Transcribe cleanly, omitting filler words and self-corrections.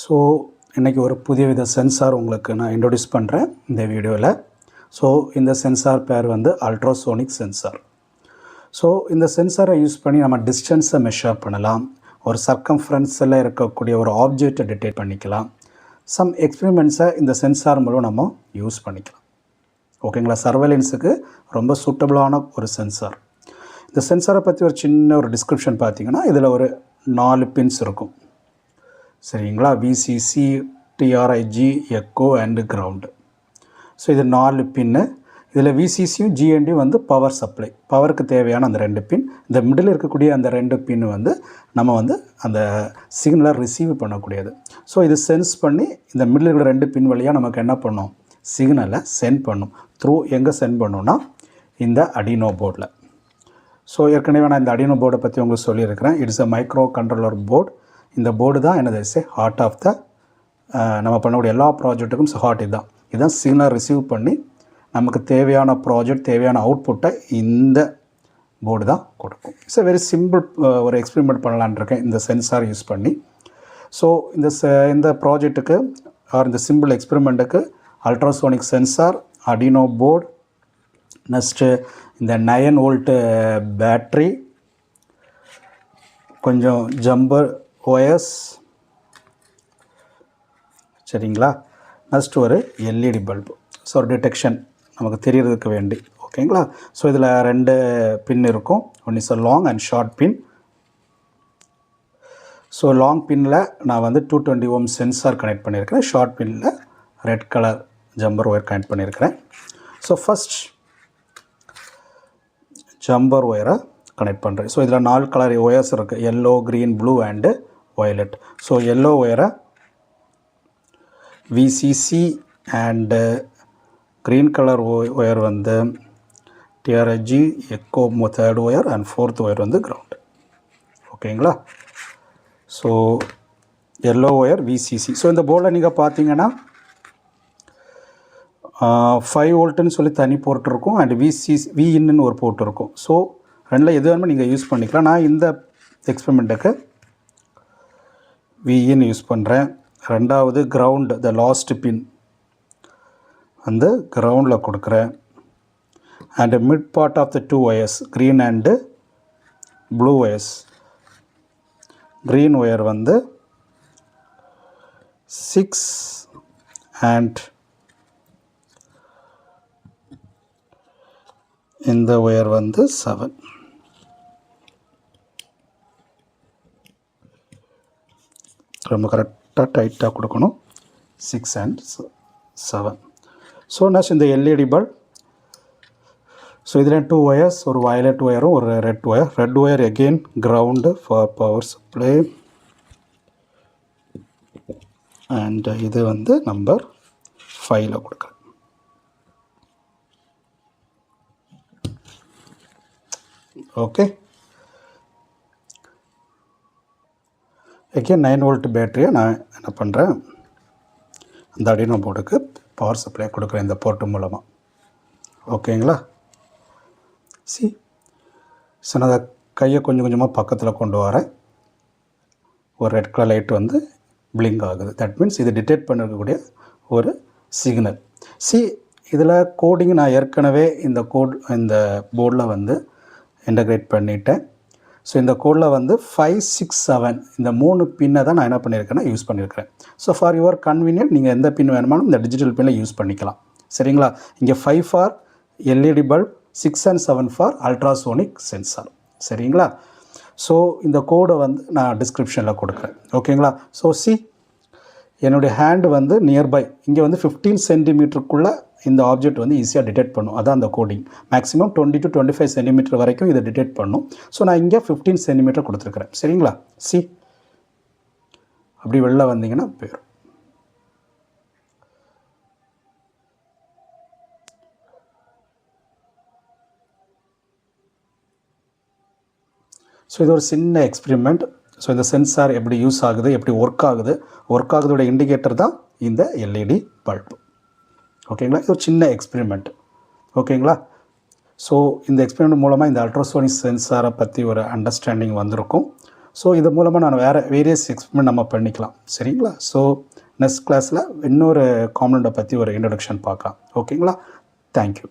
So இன்றைக்கி ஒரு புதிய வித சென்சார் உங்களுக்கு நான் இன்ட்ரொடியூஸ் பண்ணுறேன் இந்த வீடியோவில். ஸோ இந்த சென்சார் பேர் வந்து அல்ட்ராசோனிக் சென்சார். ஸோ இந்த சென்சாரை யூஸ் பண்ணி நம்ம டிஸ்டன்ஸை மெஷர் பண்ணலாம், ஒரு சர்க்கம்ஃபரன்ஸில் இருக்கக்கூடிய ஒரு ஆப்ஜெக்டை டிடெக்ட் பண்ணிக்கலாம். சம் எக்ஸ்பெரிமெண்ட்ஸை இந்த சென்சார் மூலம் நம்ம யூஸ் பண்ணிக்கலாம். ஓகேங்களா? சர்வேலன்ஸுக்கு ரொம்ப சூட்டபிளான ஒரு சென்சார். இந்த சென்சாரை பற்றி ஒரு சின்ன ஒரு டிஸ்கிரிப்ஷன் பார்த்தீங்கன்னா, இதில் ஒரு 4 பின்ஸ் இருக்கும். சரிங்களா? விசிசி, டிஆர்ஐஜி, எக்கோ அண்டு கிரவுண்டு. ஸோ இது 4 பின்னு. இதில் விசிசியும் ஜிஎன்டியும் வந்து பவர் சப்ளை, பவருக்கு தேவையான அந்த 2 பின். இந்த மிடில் இருக்கக்கூடிய அந்த 2 பின் வந்து நம்ம வந்து அந்த சிக்னலை ரிசீவ் பண்ணக்கூடியது. ஸோ இது சென்ஸ் பண்ணி இந்த மிடில் இருக்கிற 2 பின் வழியாக நமக்கு என்ன பண்ணும், சிக்னலை சென்ட் பண்ணும். எங்கே சென்ட் பண்ணோன்னா இந்த அடினோ போர்டில். ஸோ ஏற்கனவே நான் இந்த அடினோ போர்டை பற்றி உங்களுக்கு சொல்லியிருக்கிறேன். It's a micro controller board. இந்த போர்டு தான் என்னது ஹார்ட் ஆஃப் த நம்ம பண்ணக்கூடிய எல்லா ப்ராஜெக்ட்டுக்கும் ஹார்ட் இதுதான் சிக்னல் ரிசீவ் பண்ணி நமக்கு தேவையான ப்ராஜெக்ட், தேவையான அவுட்புட்டை இந்த போர்டு தான் கொடுக்கும். It's very simple. ஒரு எக்ஸ்பெரிமெண்ட் பண்ணலான் இருக்கேன் இந்த சென்சார் யூஸ் பண்ணி. ஸோ இந்த ப்ராஜெக்ட்டுக்கு ஆர் இந்த சிம்பிள் எக்ஸ்பெரிமெண்ட்டுக்கு ultrasonic sensor, Arduino board, next இந்த 9 வோல்ட்டு பேட்ரி, கொஞ்சம் ஜம்பர் ஒயர்ஸ், சரிங்களா? நெக்ஸ்ட் ஒரு எல்இடி பல்பு. ஸோ ஒரு டிடெக்ஷன் நமக்கு தெரியறதுக்கு வேண்டி. ஓகேங்களா? ஸோ இதில் 2 பின் இருக்கும். One is a long and short pin. So long பின்னில் நான் வந்து 220 ஓம் சென்சார் கனெக்ட் பண்ணியிருக்கிறேன். ஷார்ட் பின்னில் red colour jumper wire connect பண்ணியிருக்கிறேன். ஸோ ஃபஸ்ட் ஜம்பர் ஒயரை கனெக்ட் பண்ணுறேன். ஸோ இதில் 4 கலர் ஒயர்ஸ் இருக்குது, yellow, green, blue and violet. So yellow ஒயரை VCC and green colour wire வந்து TRIG, echo 3rd wire and 4th wire வந்து ground. ஓகேங்களா? So yellow wire VCC. So இந்த போர்டில் நீங்கள் பார்த்தீங்கன்னா 5 வோல்ட்டுன்னு சொல்லி தனி போர்ட் இருக்கும் அண்ட் விஇன்னு ஒரு போர்ட் இருக்கும். ஸோ ரெண்டில் எது வேணுமோ நீங்கள் யூஸ் பண்ணிக்கலாம். நான் இந்த எக்ஸ்பெரிமெண்ட்டுக்கு விஇன்னு யூஸ் பண்ணுறேன். ரெண்டாவது கிரவுண்டு, த லாஸ்ட் பின் வந்து கிரவுண்டில் கொடுக்குறேன். And mid part of the 2 wires, green and blue wires. Green wire வந்து 6 அண்ட் இந்த ஒயர் வந்து 7. ரொம்ப கரெக்டாக டைட்டாக கொடுக்கணும். 6 and 7. ஸோ நெக்ஸ்ட் இந்த எல்இடி பல்ப். ஸோ இதில் 2 ஒயர்ஸ், ஒரு வயலட் ஒயரும் ஒரு red wire. Red wire again ground for power supply. And இது வந்து நம்பர் 5ல் கொடுக்குறேன். ஓகே. எகெயின் 9 வோல்ட் பேட்டரியை நான் என்ன பண்ணுறேன், அந்த அடினோ போர்டுக்கு பவர் சப்ளை கொடுக்குறேன் இந்த போர்ட்டு மூலமாக. ஓகேங்களா? ஸோ நான் கையை கொஞ்சம் கொஞ்சமாக பக்கத்தில் கொண்டு வரேன். ஒரு ரெட் கலர் லைட் வந்து பிளிங்க் ஆகுது. தட் மீன்ஸ் இது டிடெக்ட் பண்ணக்கூடிய ஒரு சிக்னல். இதில் கோடிங் நான் ஏற்கனவே இந்த போர்டில் வந்து இன்டகிரேட் பண்ணிட்டேன். ஸோ இந்த கோடில் வந்து 5, 6, 7 இந்த 3 பின்னை தான் நான் என்ன பண்ணியிருக்கேன்னா யூஸ் பண்ணியிருக்கிறேன். ஸோ ஃபார் யுவர் கன்வீனியன்ட் நீங்கள் எந்த பின் வேணுமானும் இந்த டிஜிட்டல் பின்னில் யூஸ் பண்ணிக்கலாம். சரிங்களா? இங்கே 5 for LED bulb, 6 and 7 for ultrasonic sensor. சரிங்களா? ஸோ இந்த கோடை வந்து நான் டிஸ்கிரிப்ஷனில் கொடுக்குறேன். ஓகேங்களா? ஸோ என்னுடைய ஹேண்டு வந்து நியர்பை இங்கே வந்து 15 சென்டிமீட்டருக்குள்ளே இந்த ஆப்ஜெக்ட் வந்து ஈஸியாக டிடெக்ட் பண்ணும். அதான் அந்த கோடிங். மேக்ஸிமம் 20 to 25 சென்டிமீட்டர் வரைக்கும் இதை டிடெக்ட் பண்ணும். ஸோ நான் இங்கே 15 சென்டிமீட்டர் கொடுத்துருக்குறேன். சரிங்களா? அப்படி வெளில வந்தீங்கன்னா போயிடும். ஸோ இது ஒரு சின்ன எக்ஸ்பெரிமெண்ட். ஸோ இந்த சென்சார் எப்படி யூஸ் ஆகுது, எப்படி ஒர்க் ஆகுதோட இண்டிகேட்டர் தான் இந்த எல்இடி பல்பு. ஓகேங்களா? இது ஒரு சின்ன எக்ஸ்பெரிமெண்ட். ஓகேங்களா? ஸோ இந்த எக்ஸ்பெரிமெண்ட் மூலமாக இந்த அல்ட்ராசோனிக் சென்சாரை பற்றி ஒரு அண்டர்ஸ்டாண்டிங் வந்திருக்கும். ஸோ இது மூலமாக நான் வேரியஸ் எக்ஸ்பெரிமெண்ட் நம்ம பண்ணிக்கலாம். சரிங்களா? ஸோ நெக்ஸ்ட் கிளாஸில் இன்னொரு காம்பனண்ட்டை பற்றி ஒரு இன்ட்ரடக்ஷன் பார்க்கலாம். ஓகேங்களா? தேங்க்யூ.